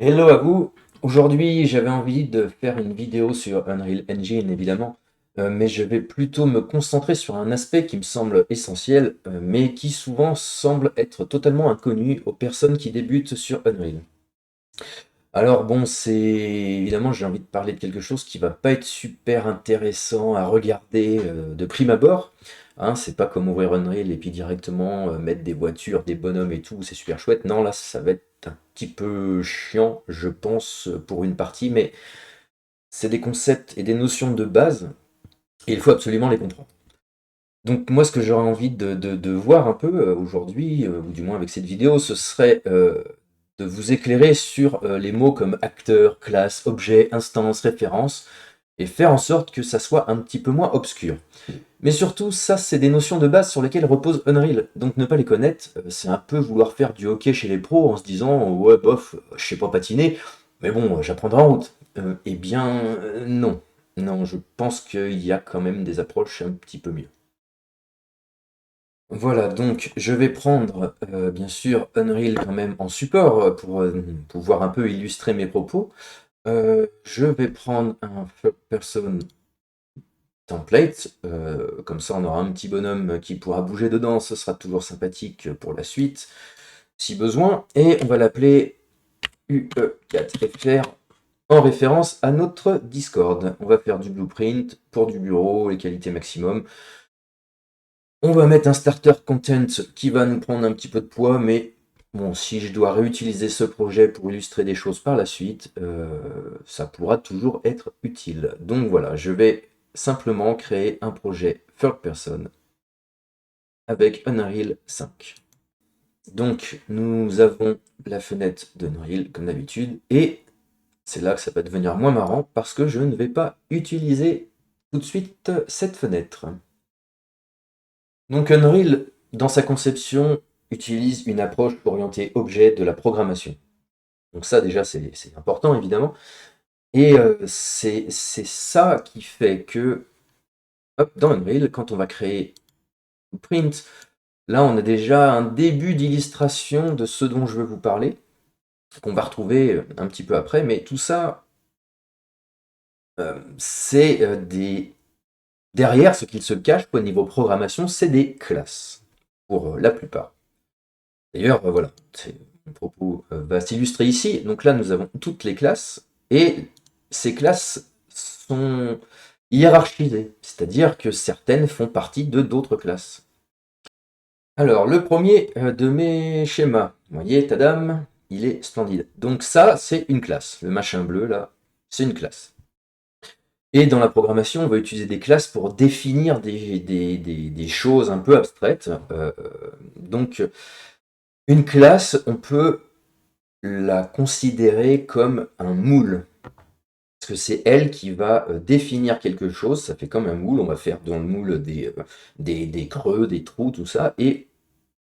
Hello à vous. Aujourd'hui, j'avais envie de faire une vidéo sur Unreal Engine, évidemment, mais je vais plutôt me concentrer sur un aspect qui me semble essentiel, mais qui souvent semble être totalement inconnu aux personnes qui débutent sur Unreal. Alors bon, c'est évidemment, j'ai envie de parler de quelque chose qui va pas être super intéressant à regarder de prime abord. Hein, c'est pas comme ouvrir Unreal et puis directement mettre des voitures, des bonhommes et tout, c'est super chouette. Non, là, ça va être un petit peu chiant, je pense, pour une partie, mais c'est des concepts et des notions de base et il faut absolument les comprendre. Donc moi, ce que j'aurais envie de voir un peu aujourd'hui, ou du moins avec cette vidéo, ce serait de vous éclairer sur les mots comme acteur, classe, objet, instance, référence, et faire en sorte que ça soit un petit peu moins obscur. Mais surtout, ça, c'est des notions de base sur lesquelles repose Unreal. Donc ne pas les connaître, c'est un peu vouloir faire du hockey chez les pros en se disant ouais, bof, je sais pas patiner, mais bon, j'apprendrai en route. Eh bien, non. Non, je pense qu'il y a quand même des approches un petit peu mieux. Voilà, donc je vais prendre bien sûr Unreal quand même en support pour pouvoir un peu illustrer mes propos. Je vais prendre un third person template, comme ça on aura un petit bonhomme qui pourra bouger dedans, ce sera toujours sympathique pour la suite, si besoin, et on va l'appeler UE4FR en référence à notre Discord. On va faire du blueprint pour du bureau, les qualités maximum. On va mettre un starter content qui va nous prendre un petit peu de poids, mais bon, si je dois réutiliser ce projet pour illustrer des choses par la suite, ça pourra toujours être utile. Donc voilà, je vais simplement créer un projet third person avec Unreal 5. Donc nous avons la fenêtre d'Unreal comme d'habitude, et c'est là que ça va devenir moins marrant parce que je ne vais pas utiliser tout de suite cette fenêtre. Donc Unreal, dans sa conception, utilise une approche orientée objet de la programmation. Donc ça déjà c'est important évidemment. Et c'est ça qui fait que hop, dans Unreal, quand on va créer un print, là on a déjà un début d'illustration de ce dont je veux vous parler, qu'on va retrouver un petit peu après, mais tout ça, c'est des... Derrière, ce qu'il se cache au niveau programmation, c'est des classes, pour la plupart. D'ailleurs, voilà, mon propos va s'illustrer ici. Donc là, nous avons toutes les classes, et ces classes sont hiérarchisées, c'est-à-dire que certaines font partie de d'autres classes. Alors, le premier de mes schémas, vous voyez, tadam, il est splendide. Donc ça, c'est une classe. Le machin bleu, là, c'est une classe. Et dans la programmation, on va utiliser des classes pour définir des choses un peu abstraites. Donc, une classe, on peut la considérer comme un moule. Parce que c'est elle qui va définir quelque chose, ça fait comme un moule, on va faire dans le moule des creux, des trous, tout ça, et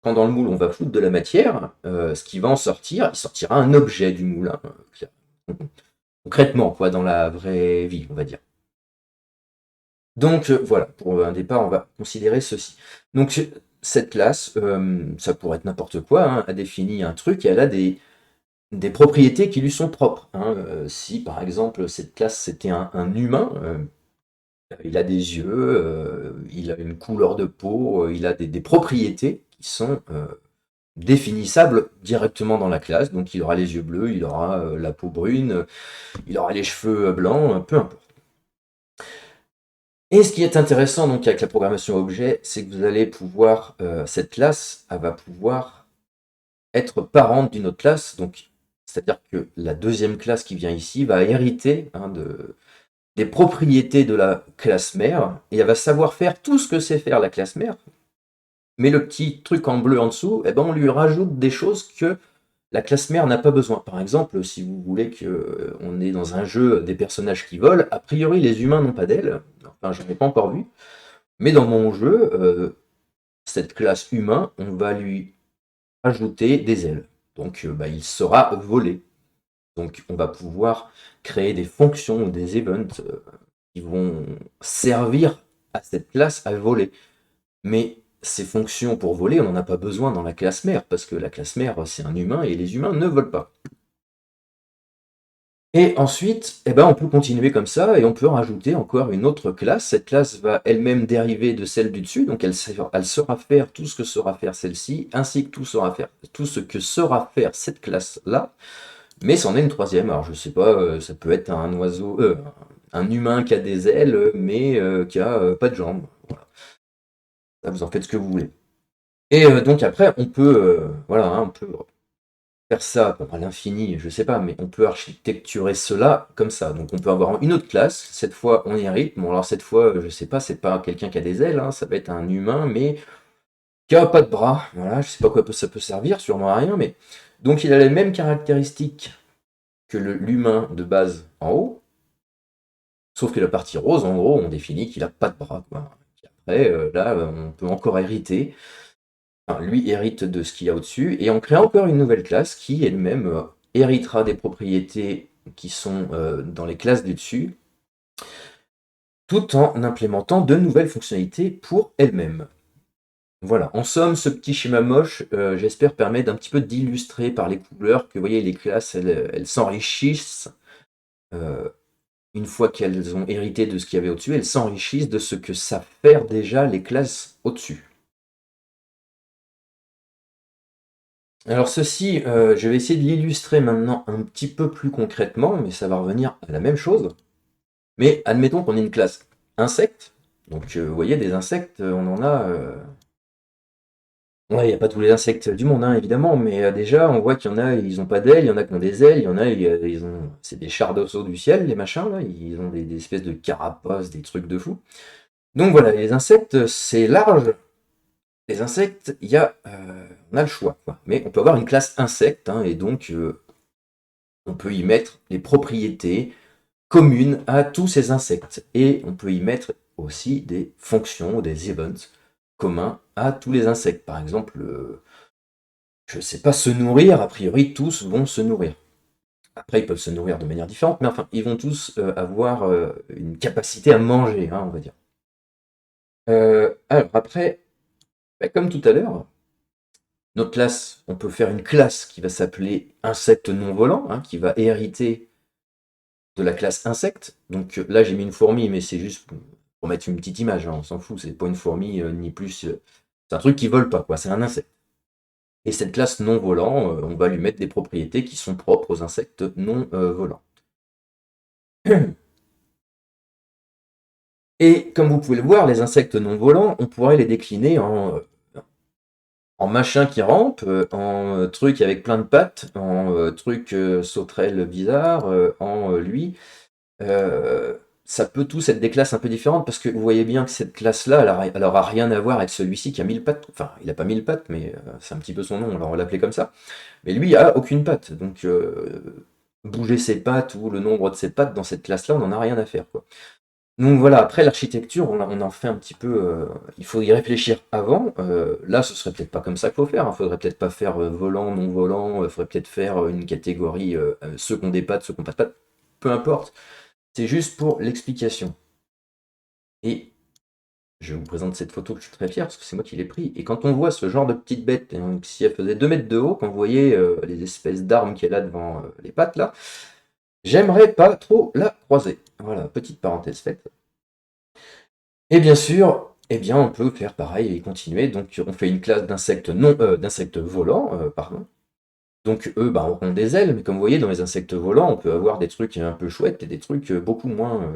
quand dans le moule on va foutre de la matière, ce qui va en sortir, il sortira un objet du moule, hein, concrètement, quoi, dans la vraie vie, on va dire. Donc voilà, pour un départ, on va considérer ceci. Donc cette classe, ça pourrait être n'importe quoi, hein, elle définit un truc et elle a des propriétés qui lui sont propres, hein. Si par exemple cette classe c'était un humain, il a des yeux, il a une couleur de peau, il a des propriétés qui sont définissables directement dans la classe. Donc il aura les yeux bleus, il aura la peau brune, il aura les cheveux blancs, peu importe. Et ce qui est intéressant donc avec la programmation objet, c'est que vous allez pouvoir, cette classe, elle va pouvoir être parente d'une autre classe. Donc c'est-à-dire que la deuxième classe qui vient ici va hériter, hein, des propriétés de la classe mère, et elle va savoir faire tout ce que sait faire la classe mère, mais le petit truc en bleu en dessous, eh ben, on lui rajoute des choses que la classe mère n'a pas besoin. Par exemple, si vous voulez qu'on ait dans un jeu des personnages qui volent, a priori les humains n'ont pas d'ailes, enfin j'en ai pas encore vu, mais dans mon jeu, cette classe humain, on va lui ajouter des ailes. Donc bah, il saura voler. Donc on va pouvoir créer des fonctions ou des events qui vont servir à cette classe à voler. Mais ces fonctions pour voler, on n'en a pas besoin dans la classe mère, parce que la classe mère, c'est un humain et les humains ne volent pas. Et ensuite, eh ben, on peut continuer comme ça et on peut rajouter encore une autre classe. Cette classe va elle-même dériver de celle du dessus, donc elle saura faire tout ce que saura faire celle-ci, ainsi que tout ce que saura faire cette classe-là, mais c'en est une troisième. Alors je sais pas, ça peut être un oiseau, un humain qui a des ailes, mais qui a pas de jambes. Voilà. Ça, vous en faites ce que vous voulez. Et donc après, on peut, voilà, hein, on peut faire ça bon, à l'infini, je sais pas, mais on peut architecturer cela comme ça. Donc on peut avoir une autre classe, cette fois on hérite. Bon alors cette fois, je sais pas, c'est pas quelqu'un qui a des ailes, hein, ça va être un humain, mais qui a pas de bras. Voilà, je sais pas quoi ça peut servir, sûrement à rien, mais donc il a les mêmes caractéristiques que l'humain de base en haut, sauf que la partie rose, en gros, on définit qu'il a pas de bras, quoi. Et après, là, on peut encore hériter. Enfin, lui hérite de ce qu'il y a au-dessus, et on crée encore une nouvelle classe qui elle-même héritera des propriétés qui sont dans les classes du dessus, tout en implémentant de nouvelles fonctionnalités pour elle-même. Voilà, en somme, ce petit schéma moche, j'espère, permet d'un petit peu d'illustrer par les couleurs que, vous voyez, les classes, elles s'enrichissent, euh, une fois qu'elles ont hérité de ce qu'il y avait au-dessus, elles s'enrichissent de ce que savent faire déjà les classes au-dessus. Alors ceci, je vais essayer de l'illustrer maintenant un petit peu plus concrètement, mais ça va revenir à la même chose. Mais admettons qu'on ait une classe insectes. Donc vous voyez, des insectes, on en a... Ouais, il n'y a pas tous les insectes du monde, hein, évidemment, mais déjà, on voit qu'il y en a, ils n'ont pas d'ailes, il y en a qui ont des ailes, il y en a, ils ont... C'est des chars d'assaut du ciel, les machins, là, ils ont des espèces de carapaces, des trucs de fou. Donc voilà, les insectes, c'est large. Les insectes, on a le choix, quoi. Mais on peut avoir une classe insecte, hein, et donc on peut y mettre les propriétés communes à tous ces insectes. Et on peut y mettre aussi des fonctions, des events communs à tous les insectes. Par exemple, je ne sais pas, se nourrir, a priori tous vont se nourrir. Après, ils peuvent se nourrir de manière différente, mais enfin, ils vont tous avoir une capacité à manger, hein, on va dire. Alors après, bah, comme tout à l'heure, notre classe, on peut faire une classe qui va s'appeler insecte non volant, hein, qui va hériter de la classe insecte. Donc là, j'ai mis une fourmi, mais c'est juste pour mettre une petite image, hein, on s'en fout, c'est pas une fourmi ni plus. C'est un truc qui vole pas, quoi, c'est un insecte. Et cette classe non volant, on va lui mettre des propriétés qui sont propres aux insectes non volants. Et comme vous pouvez le voir, les insectes non volants, on pourrait les décliner en machin qui rampe, en truc avec plein de pattes, en truc sauterelle bizarre, en lui. Euh, Ça peut tous être des classes un peu différentes parce que vous voyez bien que cette classe-là, elle aura rien à voir avec celui-ci qui a 1000 pattes. Enfin, il n'a pas 1000 pattes, mais c'est un petit peu son nom, alors on va l'appeler comme ça. Mais lui a aucune patte. Donc, bouger ses pattes ou le nombre de ses pattes dans cette classe-là, on n'en a rien à faire, quoi. Donc voilà, après l'architecture, on en fait un petit peu. Il faut y réfléchir avant. Là, ce serait peut-être pas comme ça qu'il faut faire. Il faudrait peut-être pas faire volant, non volant. Il faudrait peut-être faire une catégorie ceux qui ont des pattes, ceux qui n'ont pas de pattes. Peu importe. C'est juste pour l'explication. Et je vous présente cette photo que je suis très fier parce que c'est moi qui l'ai pris. Et quand on voit ce genre de petite bête, hein, si elle faisait 2 mètres de haut, quand vous voyez les espèces d'armes qu'elle a devant les pattes là, j'aimerais pas trop la croiser. Voilà, petite parenthèse faite. Et bien sûr, eh bien, on peut faire pareil et continuer. Donc, on fait une classe d'insectes non, d'insectes volants, pardon. Donc, eux, bah, auront des ailes, mais comme vous voyez, dans les insectes volants, on peut avoir des trucs un peu chouettes et des trucs beaucoup moins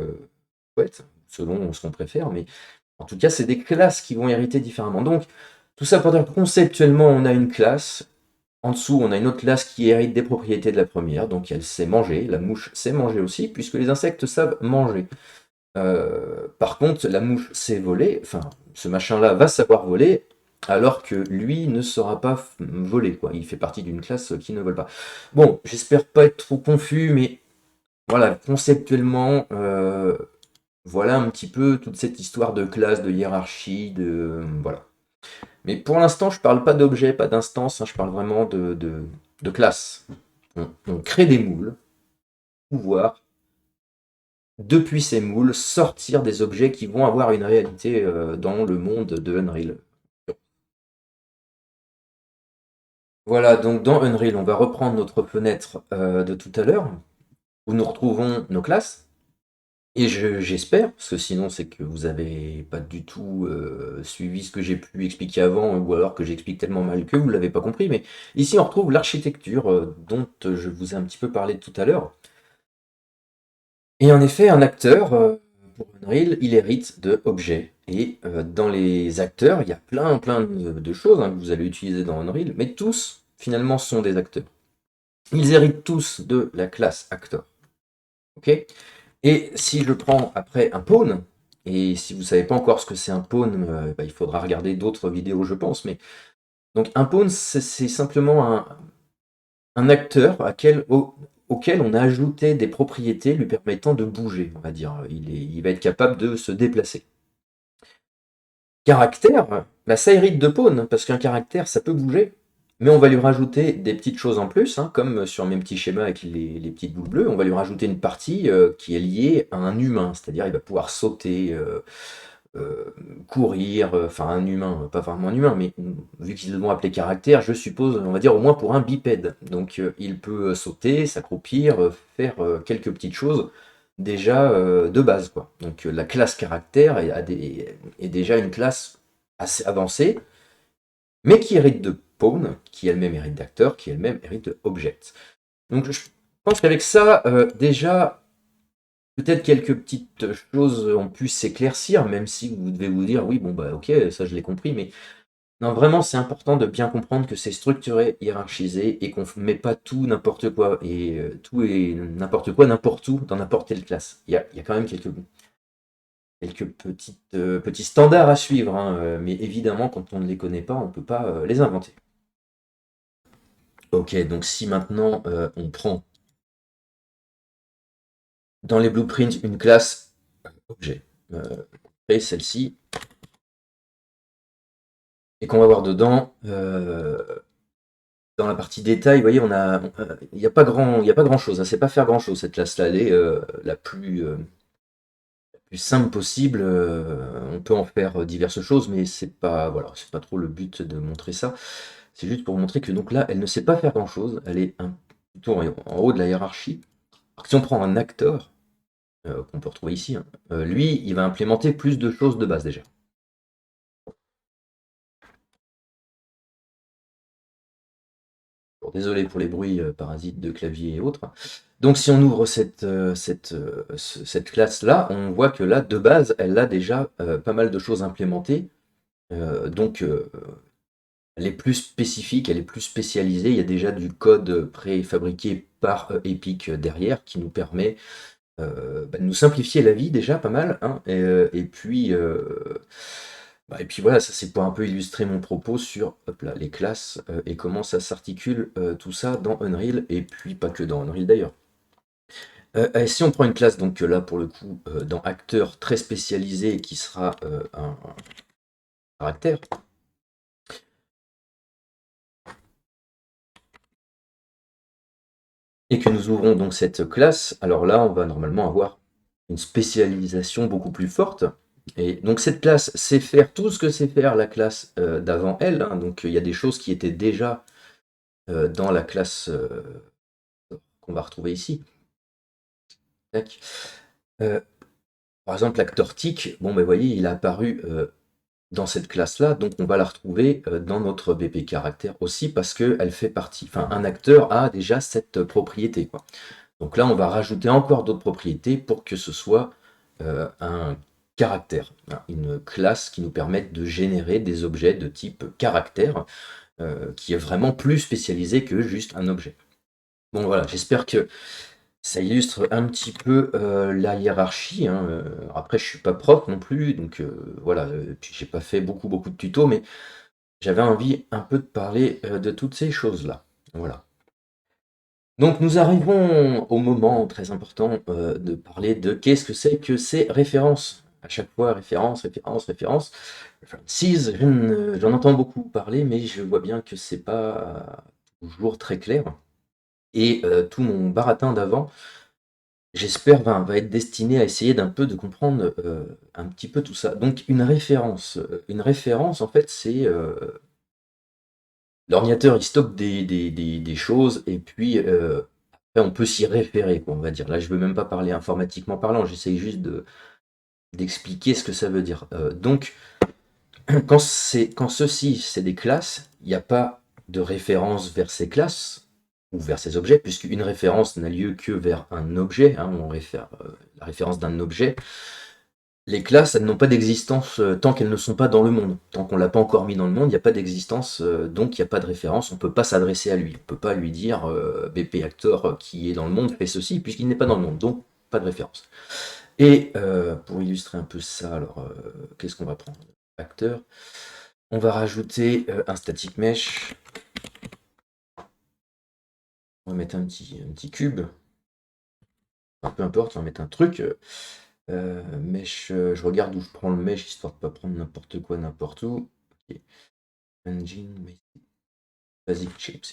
chouettes, selon ce qu'on préfère. Mais en tout cas, c'est des classes qui vont hériter différemment. Donc, tout ça pour dire que conceptuellement, on a une classe. En dessous, on a une autre classe qui hérite des propriétés de la première. Donc, elle sait manger. La mouche sait manger aussi, puisque les insectes savent manger. Par contre, la mouche sait voler, enfin, ce machin-là va savoir voler, alors que lui ne saura pas voler, quoi. Il fait partie d'une classe qui ne vole pas. Bon, j'espère pas être trop confus, mais voilà, conceptuellement, voilà un petit peu toute cette histoire de classe, de hiérarchie, voilà. Mais pour l'instant, je parle pas d'objet, pas d'instance, hein, je parle vraiment de classe. On crée des moules, pouvoir depuis ces moules, sortir des objets qui vont avoir une réalité dans le monde de Unreal. Voilà, donc dans Unreal, on va reprendre notre fenêtre de tout à l'heure. où nous retrouvons nos classes. Et j'espère, parce que sinon c'est que vous avez pas du tout suivi ce que j'ai pu expliquer avant, ou alors que j'explique tellement mal que vous l'avez pas compris, mais ici on retrouve l'architecture dont je vous ai un petit peu parlé tout à l'heure. Et en effet, un acteur, pour Unreal, il hérite de objets. Et dans les acteurs, il y a plein de choses hein, que vous allez utiliser dans Unreal, mais tous, finalement, sont des acteurs. Ils héritent tous de la classe acteur. Ok. Et si je prends après un pawn, et si vous ne savez pas encore ce que c'est un pawn, bah, il faudra regarder d'autres vidéos, je pense. Mais donc un pawn, c'est simplement un acteur auquel on a ajouté des propriétés lui permettant de bouger, on va dire. Il va être capable de se déplacer. Caractère, bah, ça hérite de pawn, parce qu'un caractère, ça peut bouger. Mais on va lui rajouter des petites choses en plus, hein, comme sur mes petits schémas avec les petites boucles bleues, on va lui rajouter une partie qui est liée à un humain, c'est-à-dire il va pouvoir sauter, euh, courir, enfin un humain, pas vraiment un humain, mais vu qu'ils l'ont appelé caractère, je suppose, on va dire au moins pour un bipède. Donc il peut sauter, s'accroupir, faire quelques petites choses déjà de base, quoi. Donc la classe caractère est déjà une classe assez avancée, mais qui hérite de pawn, qui elle-même hérite d'acteur, qui elle-même hérite de object. Donc je pense qu'avec ça, déjà, peut-être quelques petites choses ont pu s'éclaircir, même si vous devez vous dire, oui, bon, bah ok, ça je l'ai compris, mais non, vraiment, c'est important de bien comprendre que c'est structuré, hiérarchisé, et qu'on ne met pas tout n'importe quoi, et tout et n'importe quoi, n'importe où, dans n'importe quelle classe. Il y a quand même quelques petits standards à suivre, hein, mais évidemment, quand on ne les connaît pas, on ne peut pas les inventer. Ok, donc si maintenant on prend dans les blueprints une classe objet, et celle-ci, et qu'on va voir dedans, dans la partie détail, vous voyez, il n'y a pas grand-chose, hein, c'est pas faire grand-chose cette classe-là, elle est la plus simple possible, on peut en faire diverses choses, mais c'est pas, voilà, c'est pas trop le but de montrer ça, c'est juste pour montrer que donc là, elle ne sait pas faire grand-chose, elle est plutôt en haut de la hiérarchie. Alors que si on prend un acteur, qu'on peut retrouver ici, hein, lui, il va implémenter plus de choses de base déjà. Bon, désolé pour les bruits parasites de clavier et autres. Donc si on ouvre cette classe-là, on voit que là, de base, elle a déjà pas mal de choses implémentées. Donc elle est plus spécifique, elle est plus spécialisée. Il y a déjà du code préfabriqué par Epic derrière qui nous permet de nous simplifier la vie déjà pas mal, hein. Et puis voilà, ça c'est pour un peu illustrer mon propos sur hop là, les classes et comment ça s'articule tout ça dans Unreal, et puis pas que dans Unreal d'ailleurs. Et si on prend une classe, donc là pour le coup, dans acteur très spécialisé qui sera un caractère, et que nous ouvrons donc cette classe, alors là on va normalement avoir une spécialisation beaucoup plus forte. Et donc cette classe sait faire tout ce que sait faire la classe d'avant elle, hein. Donc il y a des choses qui étaient déjà dans la classe qu'on va retrouver ici. Tac. Euh, Par exemple, l'acteur tic, bon ben vous voyez, il est apparu dans cette classe-là, donc on va la retrouver dans notre BP caractère aussi parce qu'elle fait partie. Enfin, un acteur a déjà cette propriété, quoi. Donc là, on va rajouter encore d'autres propriétés pour que ce soit un caractère, hein, une classe qui nous permette de générer des objets de type caractère, qui est vraiment plus spécialisé que juste un objet. Bon voilà, j'espère que ça illustre un petit peu la hiérarchie, hein. Après, je suis pas prof non plus, donc voilà, puis j'ai pas fait beaucoup de tutos, mais j'avais envie un peu de parler de toutes ces choses-là. Voilà. Donc nous arrivons au moment très important de parler de qu'est-ce que c'est que ces références. À chaque fois, référence, référence, référence. References, j'en entends beaucoup parler, mais je vois bien que c'est pas toujours très clair. Et tout mon baratin d'avant, j'espère, va être destiné à essayer d'un peu de comprendre un petit peu tout ça. Donc une référence en fait, c'est l'ordinateur, il stocke des choses, et puis Après, on peut s'y référer, quoi, on va dire. Là, je veux même pas parler informatiquement parlant, j'essaye juste d'expliquer ce que ça veut dire. Donc, quand ceci, c'est des classes, il n'y a pas de référence vers ces classes ou vers ces objets, puisqu'une référence n'a lieu que vers un objet, hein, on réfère la référence d'un objet. Les classes, elles n'ont pas d'existence tant qu'elles ne sont pas dans le monde. Tant qu'on ne l'a pas encore mis dans le monde, il n'y a pas d'existence, donc il n'y a pas de référence, on ne peut pas s'adresser à lui. On ne peut pas lui dire BP Actor qui est dans le monde fait ceci, puisqu'il n'est pas dans le monde, donc pas de référence. Et pour illustrer un peu ça, alors qu'est-ce qu'on va prendre? Acteur. On va rajouter un static mesh. On va mettre un petit cube. Enfin, peu importe, on va mettre un truc. Mesh, je regarde où je prends le mesh, histoire de ne pas prendre n'importe quoi, n'importe où. Okay. Engine, basic shapes.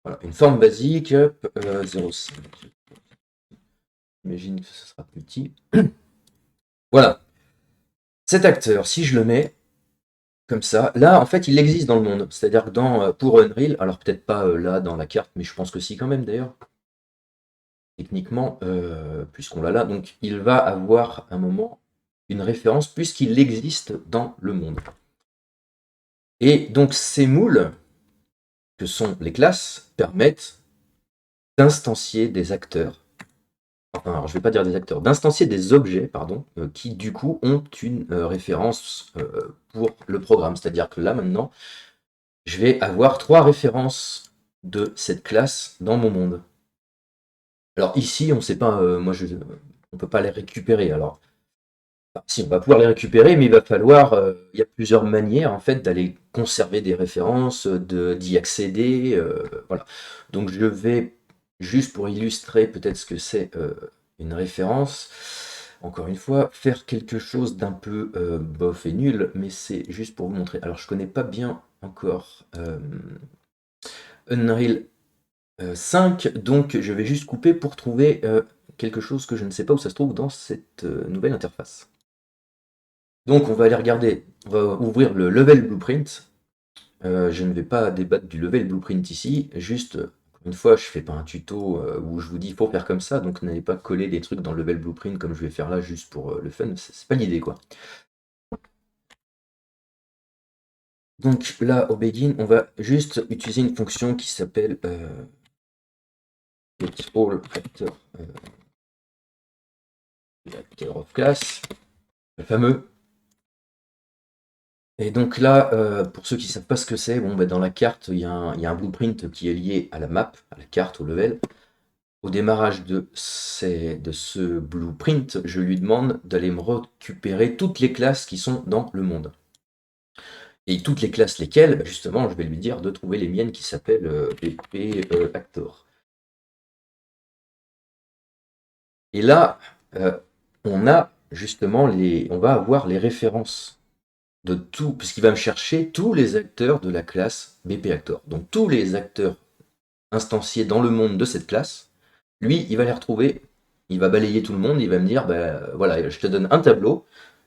Voilà, une forme basique, 0,5. J'imagine que ce sera petit. Voilà. Cet acteur, si je le mets comme ça, là, en fait, il existe dans le monde. C'est-à-dire que pour Unreal, alors peut-être pas là dans la carte, mais je pense que si quand même d'ailleurs. Techniquement, puisqu'on l'a là, donc il va avoir un moment une référence puisqu'il existe dans le monde. Et donc ces moules, que sont les classes, permettent d'instancier des acteurs, enfin alors, je ne vais pas dire des acteurs, d'instancier des objets, pardon, qui du coup ont une référence pour le programme. C'est-à-dire que là maintenant, je vais avoir 3 références de cette classe dans mon monde. Alors ici, on ne sait pas, on ne peut pas les récupérer. Alors, si, on va pouvoir les récupérer, mais il va falloir, il y a plusieurs manières en fait d'aller conserver des références, d'y accéder, voilà. Donc je vais, juste pour illustrer peut-être ce que c'est une référence, encore une fois, faire quelque chose d'un peu bof et nul, mais c'est juste pour vous montrer. Alors je connais pas bien encore Unreal 5, donc je vais juste couper pour trouver quelque chose que je ne sais pas où ça se trouve dans cette nouvelle interface. Donc on va aller regarder, on va ouvrir le level blueprint. Je ne vais pas débattre du level blueprint ici, juste une fois je fais pas un tuto où je vous dis il faut faire comme ça, donc n'allez pas coller des trucs dans le level blueprint comme je vais faire là juste pour le fun, c'est pas l'idée quoi. Donc là au begin on va juste utiliser une fonction qui s'appelle get all actor of class, le fameux. Et donc là, pour ceux qui ne savent pas ce que c'est, bon, dans la carte, il y a un blueprint qui est lié à la map, à la carte, au level. Au démarrage de ce blueprint, je lui demande d'aller me récupérer toutes les classes qui sont dans le monde. Et toutes les classes lesquelles, justement, je vais lui dire de trouver les miennes qui s'appellent BP Actor. Et là, on a justement on va avoir les références de tout, puisqu'il va me chercher tous les acteurs de la classe BP Actor. Donc tous les acteurs instanciés dans le monde de cette classe, lui, il va les retrouver, il va balayer tout le monde, il va me dire, voilà, je te donne un tableau,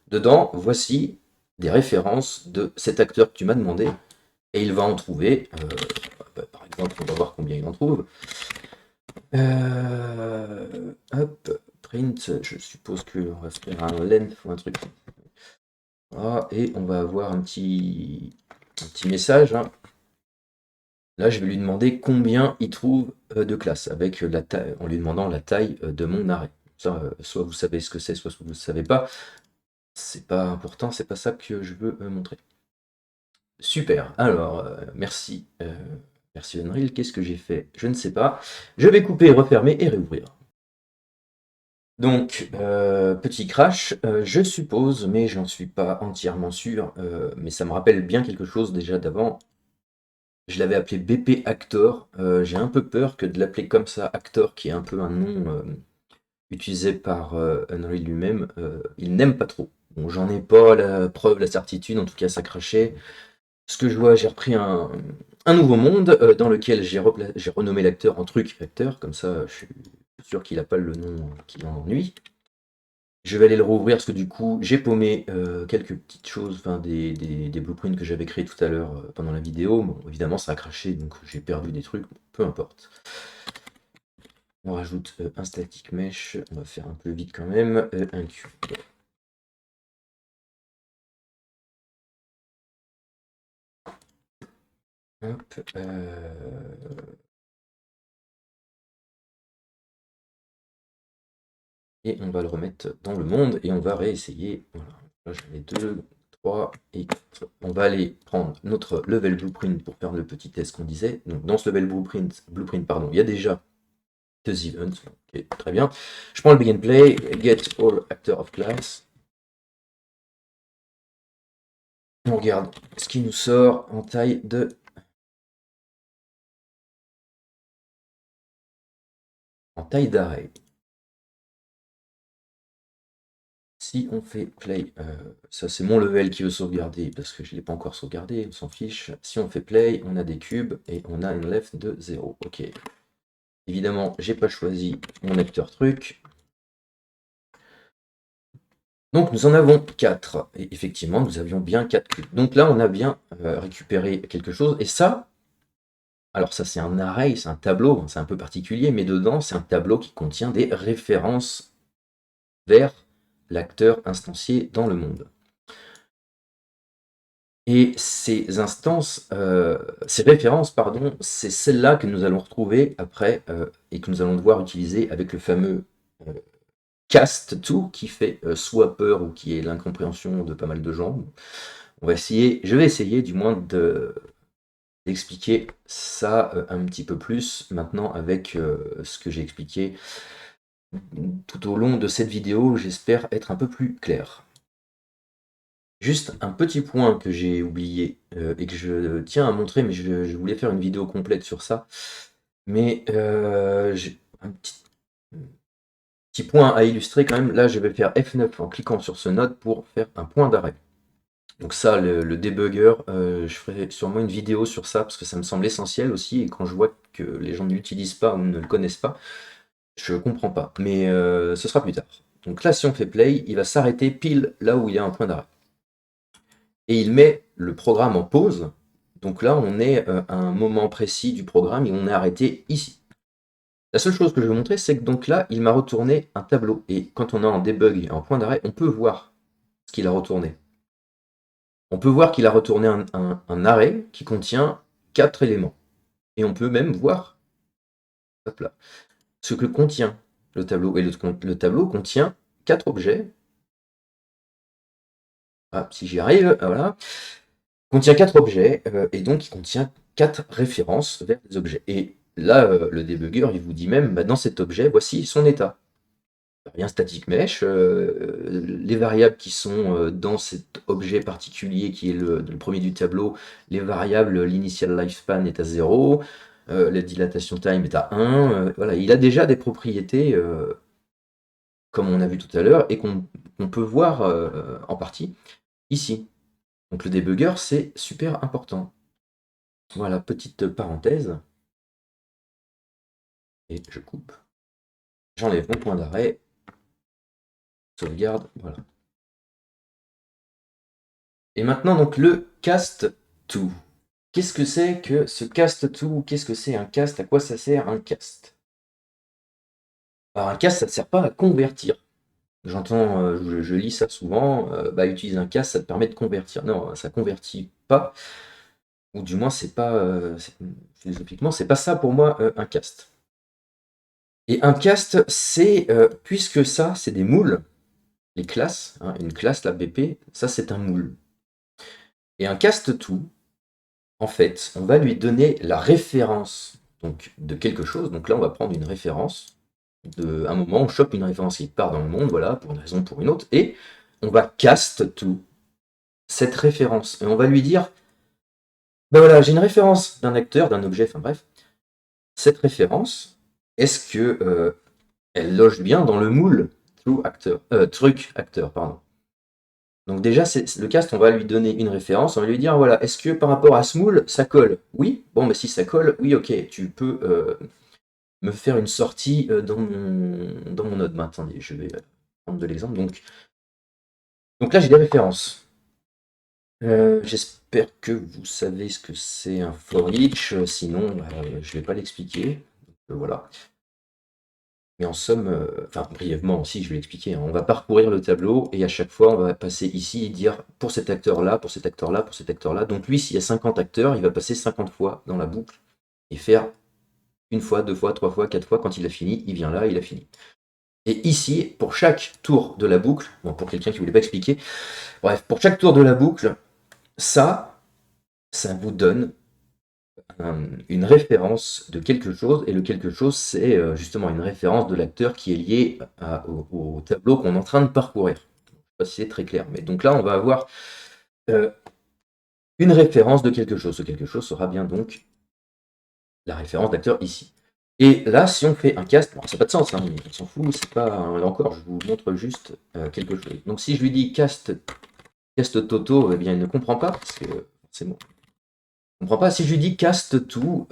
dedans, voici des références de cet acteur que tu m'as demandé, et il va en trouver, par exemple, on va voir combien il en trouve. Hop, print, je suppose qu'on va faire un length ou un truc. Voilà, et on va avoir un petit message. Hein. Là, je vais lui demander combien il trouve de classes, avec la taille, en lui demandant la taille de mon arrêt. Ça, soit vous savez ce que c'est, soit vous ne savez pas. C'est pas important, c'est pas ça que je veux montrer. Super, alors, merci. Merci Unreal, qu'est-ce que j'ai fait? Je ne sais pas. Je vais couper, refermer et réouvrir. Donc, petit crash, je suppose, mais j'en suis pas entièrement sûr, mais ça me rappelle bien quelque chose déjà d'avant. Je l'avais appelé BP Actor. J'ai un peu peur que de l'appeler comme ça, Actor, qui est un peu un nom utilisé par Unreal lui-même, il n'aime pas trop. Bon, j'en ai pas la preuve, la certitude, en tout cas ça crachait. Ce que je vois, j'ai repris un nouveau monde dans lequel j'ai renommé l'acteur en truc acteur, comme ça je suis sûr qu'il n'a pas le nom qui l'ennuie. Je vais aller le rouvrir parce que du coup, j'ai paumé quelques petites choses, enfin des blueprints que j'avais créés tout à l'heure pendant la vidéo. Bon, évidemment, ça a craché, donc j'ai perdu des trucs, peu importe. On rajoute un static mesh, on va faire un peu vite quand même, un cube. Hop, et on va le remettre dans le monde et on va réessayer. Voilà. Là, j'en ai 2, 3 et 4. On va aller prendre notre level blueprint pour faire le petit test qu'on disait. Donc, dans ce level blueprint pardon, il y a déjà deux events. Ok, très bien. Je prends le begin play, get all actor of class. On regarde ce qui nous sort en taille d'array. Si on fait play, ça c'est mon level qui veut sauvegarder parce que je ne l'ai pas encore sauvegardé, on s'en fiche. Si on fait play, on a des cubes et on a une left de 0. Ok. Évidemment, j'ai pas choisi mon acteur truc. Donc nous en avons 4. Et effectivement, nous avions bien 4 cubes. Donc là, on a bien récupéré quelque chose. Et ça, alors ça c'est un array, c'est un tableau, c'est un peu particulier, mais dedans, c'est un tableau qui contient des références vers l'acteur instancié dans le monde. Et ces instances, ces références, pardon, c'est celles-là que nous allons retrouver après et que nous allons devoir utiliser avec le fameux cast to qui fait soit peur ou qui est l'incompréhension de pas mal de gens. On va essayer, je vais essayer du moins d'expliquer ça un petit peu plus maintenant avec ce que j'ai expliqué tout au long de cette vidéo. J'espère être un peu plus clair. Juste un petit point que j'ai oublié et que je tiens à montrer, mais je voulais faire une vidéo complète sur ça. Mais j'ai un petit point à illustrer quand même. Là, je vais faire F9 en cliquant sur ce node pour faire un point d'arrêt. Donc ça, le debugger, je ferai sûrement une vidéo sur ça parce que ça me semble essentiel aussi. Et quand je vois que les gens ne l'utilisent pas ou ne le connaissent pas, je comprends pas. Mais ce sera plus tard. Donc là, si on fait play, il va s'arrêter pile là où il y a un point d'arrêt. Et il met le programme en pause. Donc là, on est à un moment précis du programme et on est arrêté ici. La seule chose que je vais montrer, c'est que donc là, il m'a retourné un tableau. Et quand on est en debug et en point d'arrêt, on peut voir ce qu'il a retourné. On peut voir qu'il a retourné un array qui contient 4 éléments. Et on peut même voir hop là, ce que contient le tableau. Et le tableau contient 4 objets. Ah, si j'y arrive, voilà. Contient 4 objets, et donc il contient 4 références vers des objets. Et là, le debugger, il vous dit même, bah, dans cet objet, voici son état. Il y a un static mesh, les variables qui sont dans cet objet particulier qui est le premier du tableau, les variables, l'initial lifespan est à 0, la dilatation time est à 1, voilà, il a déjà des propriétés, comme on a vu tout à l'heure, et qu'on peut voir en partie ici. Donc le debugger, c'est super important. Voilà, petite parenthèse. Et je coupe. J'enlève mon point d'arrêt. Sauvegarde, voilà. Et maintenant, donc, le cast to. Qu'est-ce que c'est que ce cast to? Qu'est-ce que c'est un cast? À quoi ça sert un cast? Alors, un cast, ça ne sert pas à convertir. J'entends, je lis ça souvent, bah, utiliser un cast, ça te permet de convertir. Non, ça ne convertit pas. Ou du moins, c'est pas, philosophiquement, c'est pas ça pour moi un cast. Et un cast, c'est, puisque ça, c'est des moules, les classes, hein, une classe, la BP, ça c'est un moule. Et un cast to, en fait, on va lui donner la référence donc, de quelque chose. Donc là, on va prendre une référence. Un moment, on chope une référence qui part dans le monde, voilà, pour une raison ou pour une autre, et on va cast to cette référence. Et on va lui dire, ben voilà, j'ai une référence d'un acteur, d'un objet, enfin bref. Cette référence, est-ce que elle loge bien dans le moule truc acteur, pardon. Donc déjà, le cast, on va lui donner une référence, on va lui dire, voilà, est-ce que par rapport à ce moule, ça colle? Oui, bon, mais si ça colle, oui, ok, tu peux me faire une sortie dans mon node. Ben, attendez, je vais de l'exemple. Donc là, j'ai des références. J'espère que vous savez ce que c'est un for each, sinon je vais pas l'expliquer. Voilà. Mais en somme, enfin brièvement aussi, je vais l'expliquer, hein. On va parcourir le tableau et à chaque fois, on va passer ici et dire pour cet acteur-là, pour cet acteur-là, pour cet acteur-là. Donc lui, s'il y a 50 acteurs, il va passer 50 fois dans la boucle et faire une fois, deux fois, trois fois, quatre fois. Quand il a fini, il vient là, il a fini. Et ici, pour chaque tour de la boucle, bon, pour quelqu'un qui ne voulait pas expliquer, bref, pour chaque tour de la boucle, ça vous donne une référence de quelque chose, et le quelque chose, c'est justement une référence de l'acteur qui est lié au tableau qu'on est en train de parcourir. Je ne sais pas si c'est très clair, mais donc là, on va avoir une référence de quelque chose. Ce quelque chose sera bien donc la référence d'acteur ici. Et là, si on fait un cast, bon, ça n'a pas de sens, hein, on s'en fout, c'est pas. Là encore, je vous montre juste quelque chose. Donc si je lui dis cast Toto, eh bien il ne comprend pas, parce que c'est bon. Il ne comprend pas. Si je lui dis cast tout,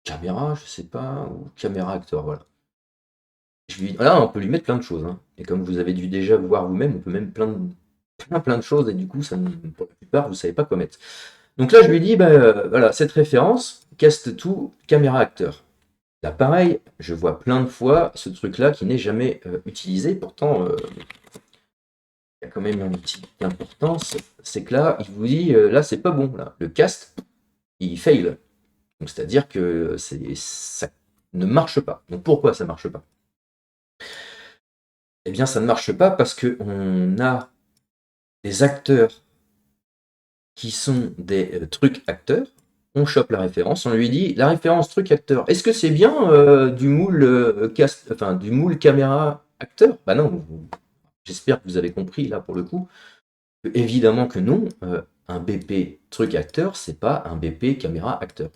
caméra, je sais pas, ou caméra acteur, voilà. Là, on peut lui mettre plein de choses, hein. Et comme vous avez dû déjà voir vous-même, on peut même plein de choses, et du coup, pour la plupart, vous ne savez pas quoi mettre. Donc là, je lui dis, voilà, cette référence, cast tout, caméra acteur. Là, pareil, je vois plein de fois ce truc-là qui n'est jamais utilisé. Pourtant, il y a quand même une petite importance. C'est que là, il vous dit, là, c'est pas bon. Là. Le cast, il fail. Donc, c'est-à-dire que ça ne marche pas. Donc, pourquoi ça ne marche pas? Eh bien, ça ne marche pas parce qu'on a des acteurs qui sont des trucs acteurs. On chope la référence, on lui dit la référence truc acteur. Est-ce que c'est bien du moule enfin du moule caméra acteur? Bah non, j'espère que vous avez compris là pour le coup. Évidemment que non, un BP truc acteur, c'est pas un BP caméra acteur.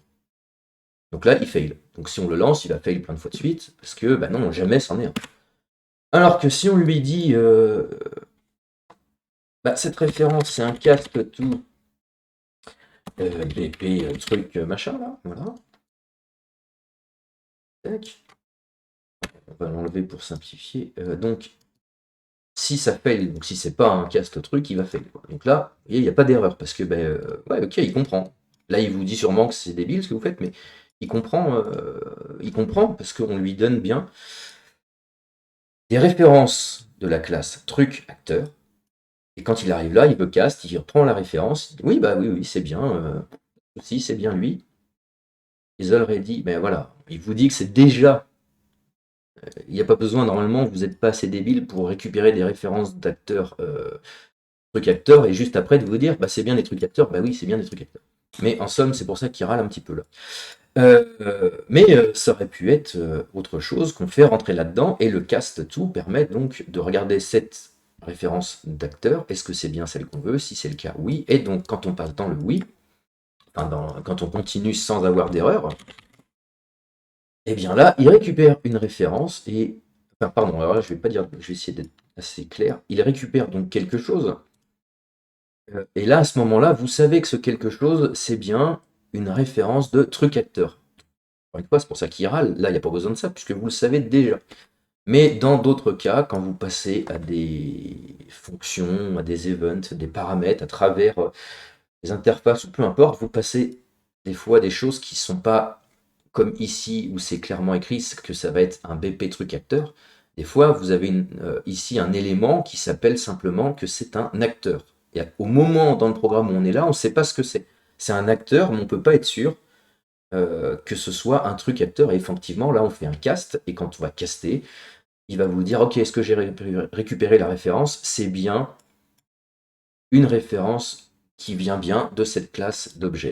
Donc là, il fail. Donc si on le lance, il va fail plein de fois de suite, parce que bah non, jamais c'en est un. Alors que si on lui dit cette référence, c'est un cast tout BP truc machin là, voilà. Tac. On va l'enlever pour simplifier. Donc, si ça fail, donc si c'est pas un cast truc, il va fail. Donc là, il n'y a pas d'erreur, parce que, ouais, ok, il comprend. Là, il vous dit sûrement que c'est débile ce que vous faites, mais il comprend parce qu'on lui donne bien des références de la classe truc acteur. Et quand il arrive là, il veut cast, il reprend la référence, il dit, oui, oui, c'est bien, si, c'est bien lui. Is already, ben voilà, il vous dit que c'est déjà. Il n'y a pas besoin, normalement, vous n'êtes pas assez débile pour récupérer des références d'acteurs, trucs acteurs, et juste après de vous dire, c'est bien des trucs acteurs, bah oui, c'est bien des trucs acteurs. Mais en somme, c'est pour ça qu'il râle un petit peu là. Mais ça aurait pu être autre chose qu'on fait rentrer là-dedans, et le cast tout permet donc de regarder cette référence d'acteur, est-ce que c'est bien celle qu'on veut? Si c'est le cas, oui. Et donc, quand on passe dans le oui, quand on continue sans avoir d'erreur, et bien là, il récupère une référence et. Enfin, pardon, alors là, je vais pas dire, je vais essayer d'être assez clair. Il récupère donc quelque chose. Et là, à ce moment-là, vous savez que ce quelque chose, c'est bien une référence de truc acteur. Encore une fois, c'est pour ça qu'il râle. Là, il n'y a pas besoin de ça, puisque vous le savez déjà. Mais dans d'autres cas, quand vous passez à des fonctions, à des events, des paramètres, à travers les interfaces ou peu importe, vous passez des fois des choses qui ne sont pas comme ici où c'est clairement écrit que ça va être un BP truc acteur. Des fois, vous avez ici un élément qui s'appelle simplement que c'est un acteur. Et au moment dans le programme où on est là, on ne sait pas ce que c'est. C'est un acteur, mais on ne peut pas être sûr que ce soit un truc acteur. Et effectivement, là, on fait un cast, et quand on va caster, il va vous dire, ok, est-ce que j'ai récupéré la référence? C'est bien une référence qui vient bien de cette classe d'objet.